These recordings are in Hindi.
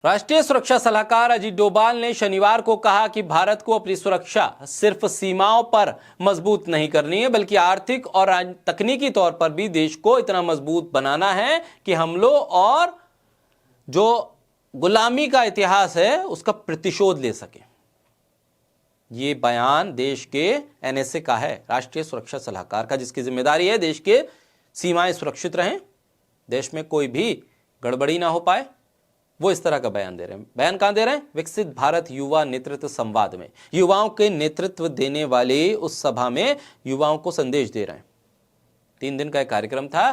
राष्ट्रीय सुरक्षा सलाहकार अजीत डोभाल ने शनिवार को कहा कि भारत को अपनी सुरक्षा सिर्फ सीमाओं पर मजबूत नहीं करनी है, बल्कि आर्थिक और तकनीकी तौर पर भी देश को इतना मजबूत बनाना है कि हमलों और जो गुलामी का इतिहास है उसका प्रतिशोध ले सके। ये बयान देश के एनएसए का है, राष्ट्रीय सुरक्षा सलाहकार का, जिसकी जिम्मेदारी है देश के सीमाएं सुरक्षित रहें, देश में कोई भी गड़बड़ी ना हो पाए। वो इस तरह का बयान दे रहे हैं। बयान कहां दे रहे हैं? विकसित भारत युवा नेतृत्व संवाद में युवाओं के नेतृत्व देने वाले उस सभा में युवाओं को संदेश दे रहे हैं। 3 दिन का एक कार्यक्रम था,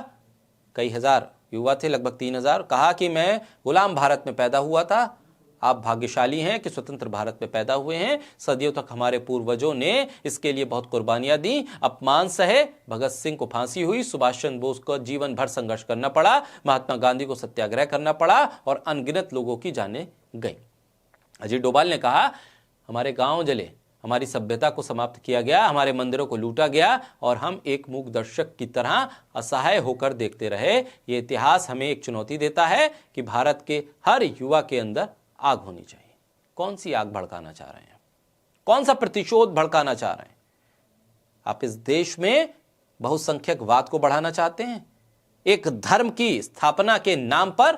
कई हजार युवा थे, लगभग 3000। कहा कि मैं गुलाम भारत में पैदा हुआ था, आप भाग्यशाली हैं कि स्वतंत्र भारत में पैदा हुए हैं। सदियों तक हमारे पूर्वजों ने इसके लिए बहुत कुर्बानियां दी, अपमान सहे, भगत सिंह को फांसी हुई, सुभाष चंद्र बोस को जीवन भर संघर्ष करना पड़ा, महात्मा गांधी को सत्याग्रह करना पड़ा और अनगिनत लोगों की जानें गई। अजीत डोभाल ने कहा, हमारे गांव जले, हमारी सभ्यता को समाप्त किया गया, हमारे मंदिरों को लूटा गया और हम एक मूक दर्शक की तरह असहाय होकर देखते रहे। ये इतिहास हमें एक चुनौती देता है कि भारत के हर युवा के अंदर आग होनी चाहिए। कौन सी आग भड़काना चाह रहे हैं? कौन सा प्रतिशोध भड़काना चाह रहे हैं? आप इस देश में बहुसंख्यकवाद को बढ़ाना चाहते हैं, एक धर्म की स्थापना के नाम पर,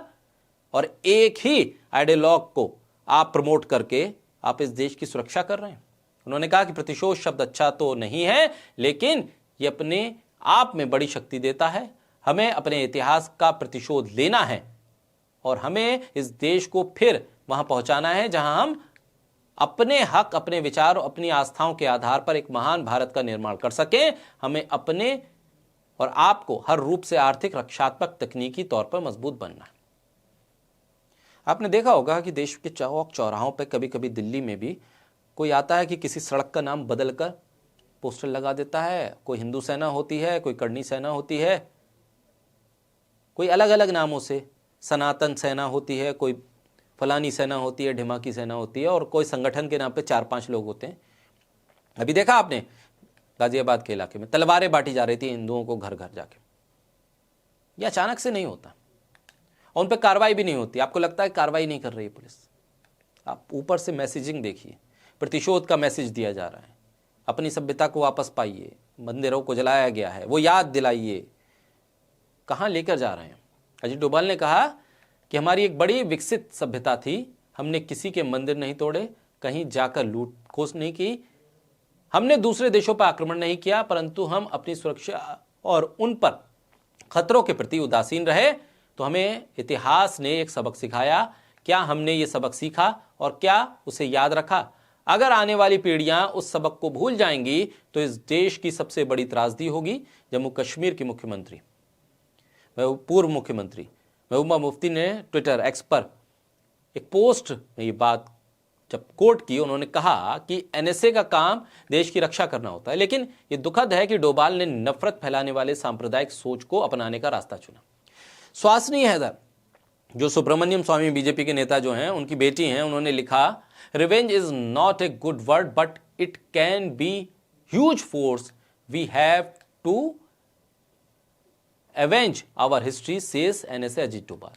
और एक ही आइडियोलॉग को आप प्रमोट करके आप इस देश की सुरक्षा कर रहे हैं। उन्होंने कहा कि प्रतिशोध शब्द अच्छा तो नहीं है, लेकिन यह अपने आप में बड़ी शक्ति देता है। हमें अपने इतिहास का प्रतिशोध लेना है और हमें इस देश को फिर वहां पहुंचाना है जहां हम अपने हक, अपने विचार और अपनी आस्थाओं के आधार पर एक महान भारत का निर्माण कर सकें। हमें अपने और आपको हर रूप से आर्थिक, रक्षात्मक, तकनीकी तौर पर मजबूत बनना है। आपने देखा होगा कि देश के चौक चौराहों पर कभी कभी दिल्ली में भी कोई आता है कि किसी सड़क का नाम बदलकर पोस्टर लगा देता है। कोई हिंदू सेना होती है, कोई कर्णी सेना होती है, कोई अलग अलग नामों से, सनातन सेना होती है, कोई फलानी सेना होती है, ढिमाकी सेना होती है, और कोई संगठन के नाम पे 4-5 लोग होते हैं। अभी देखा आपने गाजियाबाद के इलाके में तलवारें बांटी जा रही थी हिंदुओं को घर घर जाके। ये अचानक से नहीं होता और उन पर कार्रवाई भी नहीं होती। आपको लगता है कार्रवाई नहीं कर रही है पुलिस। आप ऊपर से मैसेजिंग देखिए, प्रतिशोध का मैसेज दिया जा रहा है। अपनी सभ्यता को वापस पाइए, मंदिरों को जलाया गया है वो याद दिलाइए। कहां लेकर जा रहे हैं? अजीत डोभाल ने कहा कि हमारी एक बड़ी विकसित सभ्यता थी, हमने किसी के मंदिर नहीं तोड़े, कहीं जाकर लूट खोज नहीं की, हमने दूसरे देशों पर आक्रमण नहीं किया, परंतु हम अपनी सुरक्षा और उन पर खतरों के प्रति उदासीन रहे। तो हमें इतिहास ने एक सबक सिखाया। क्या हमने ये सबक सीखा और क्या उसे याद रखा? अगर आने वाली पीढ़ियां उस सबक को भूल जाएंगी तो इस देश की सबसे बड़ी त्रासदी होगी। जम्मू कश्मीर की मुख्यमंत्री, पूर्व मुख्यमंत्री महबूबा मुफ्ती ने ट्विटर एक्स पर एक पोस्ट में ये बात जब कोट की, उन्होंने कहा कि एनएसए का काम देश की रक्षा करना होता है। लेकिन ये दुखद है कि डोभाल ने नफरत फैलाने वाले सांप्रदायिक सोच को अपनाने का रास्ता चुना। सुहासिनी हैदर, जो सुब्रमण्यम स्वामी बीजेपी के नेता जो हैं, उनकी बेटी हैं, उन्होंने लिखा, revenge is not a good word but it can be huge force we have to avenge our history, says NSA Ajit Doval.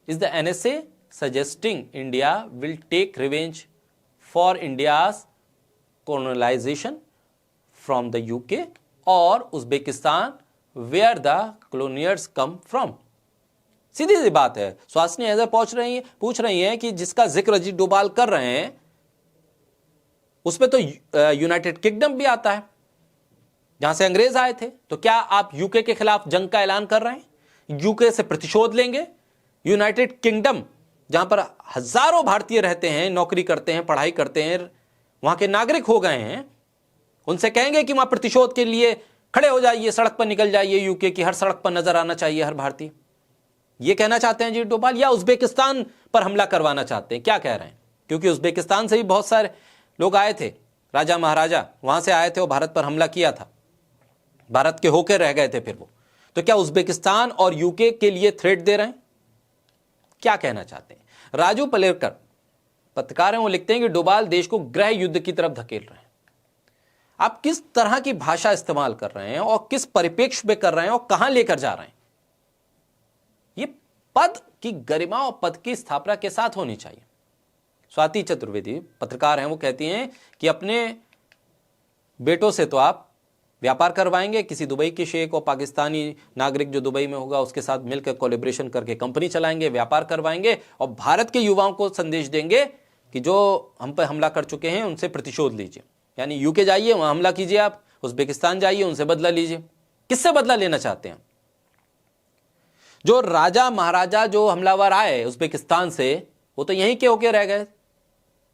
Is the NSA suggesting India will take revenge for India's colonization from the UK or Uzbekistan where the colonials come from? सीधी सी बात है। सुहासिनी हैदर पूछ रही हैं कि जिसका जिक्र अजीत डोभाल कर रहे हैं उसमें तो यूनाइटेड किंगडम भी आता है जहां से अंग्रेज आए थे। तो क्या आप यूके के खिलाफ जंग का ऐलान कर रहे हैं? यूके से प्रतिशोध लेंगे? यूनाइटेड किंगडम जहां पर हजारों भारतीय रहते हैं, नौकरी करते हैं, पढ़ाई करते हैं, वहां के नागरिक हो गए हैं, उनसे कहेंगे कि वहां प्रतिशोध के लिए खड़े हो जाइए, सड़क पर निकल जाइए, यूके की हर सड़क पर नजर आना चाहिए हर भारतीय? ये कहना चाहते हैं अजीत डोभाल, या उज्बेकिस्तान पर हमला करवाना चाहते हैं? क्या कह रहे हैं? क्योंकि उज्बेकिस्तान से भी बहुत सारे लोग आए थे, राजा महाराजा वहां से आए थे और भारत पर हमला किया था, भारत के होकर रह गए थे फिर वो। तो क्या उज्बेकिस्तान और यूके के लिए थ्रेट दे रहे हैं? क्या कहना चाहते हैं? राजू पलेरकर पत्रकार हैं, वो लिखते हैं कि डोभाल देश को गृह युद्ध की तरफ धकेल रहे हैं। आप किस तरह की भाषा इस्तेमाल कर रहे हैं और किस परिप्रेक्ष्य में कर रहे हैं और कहां लेकर जा रहे हैं? ये पद की गरिमा और पद की स्थापना के साथ होनी चाहिए। स्वाति चतुर्वेदी पत्रकार हैं, वो कहती हैं कि अपने बेटों से तो आप व्यापार करवाएंगे, किसी दुबई के शेख और पाकिस्तानी नागरिक जो दुबई में होगा उसके साथ मिलकर कोलैबोरेशन करके कंपनी चलाएंगे, व्यापार करवाएंगे और भारत के युवाओं को संदेश देंगे कि जो हम पर हमला कर चुके हैं उनसे प्रतिशोध लीजिए। यानी यूके जाइए, वहां हमला कीजिए, आप उज्बेकिस्तान जाइए, उनसे बदला लीजिए। किससे बदला लेना चाहते हैं? जो राजा महाराजा जो हमलावर आए उज्बेकिस्तान से, वो तो यहीं के होके रह गए।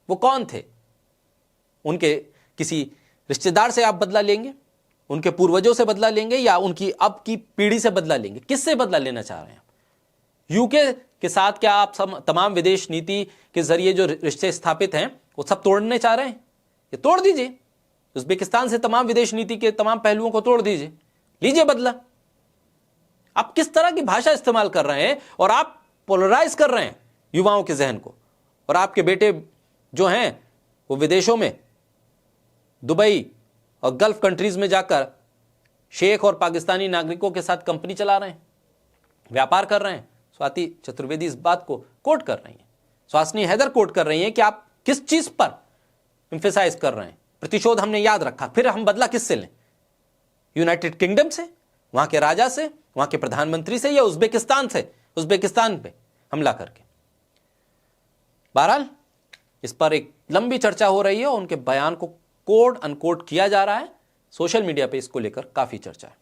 वो कौन थे? उनके किसी रिश्तेदार से आप बदला लेंगे, उनके पूर्वजों से बदला लेंगे, या उनकी अब की पीढ़ी से बदला लेंगे? किससे बदला लेना चाह रहे हैं? यूके के साथ क्या आप तमाम विदेश नीति के जरिए जो रिश्ते स्थापित हैं वो सब तोड़ने चाह रहे हैं? ये तोड़ दीजिए। उज्बेकिस्तान से तमाम विदेश नीति के तमाम पहलुओं को तोड़ दीजिए, लीजिए बदला। आप किस तरह की भाषा इस्तेमाल कर रहे हैं और आप पोलराइज कर रहे हैं युवाओं के जहन को। और आपके बेटे जो हैं वो विदेशों में, दुबई और गल्फ कंट्रीज में जाकर शेख और पाकिस्तानी नागरिकों के साथ कंपनी चला रहे हैं, व्यापार कर रहे हैं। स्वाति चतुर्वेदी इस बात को कोट कर रही हैं, सुहासिनी हैदर कोट कर रही हैं कि आप किस चीज पर एम्फेसाइज कर रहे हैं। प्रतिशोध हमने याद रखा, फिर हम बदला किससे लें? यूनाइटेड किंगडम से, वहां के राजा से, वहां के प्रधानमंत्री से, या उज्बेकिस्तान से, उज्बेकिस्तान पे हमला करके? बहरहाल इस पर एक लंबी चर्चा हो रही है और उनके बयान को कोट अनकोट किया जा रहा है। सोशल मीडिया पे इसको लेकर काफी चर्चा है।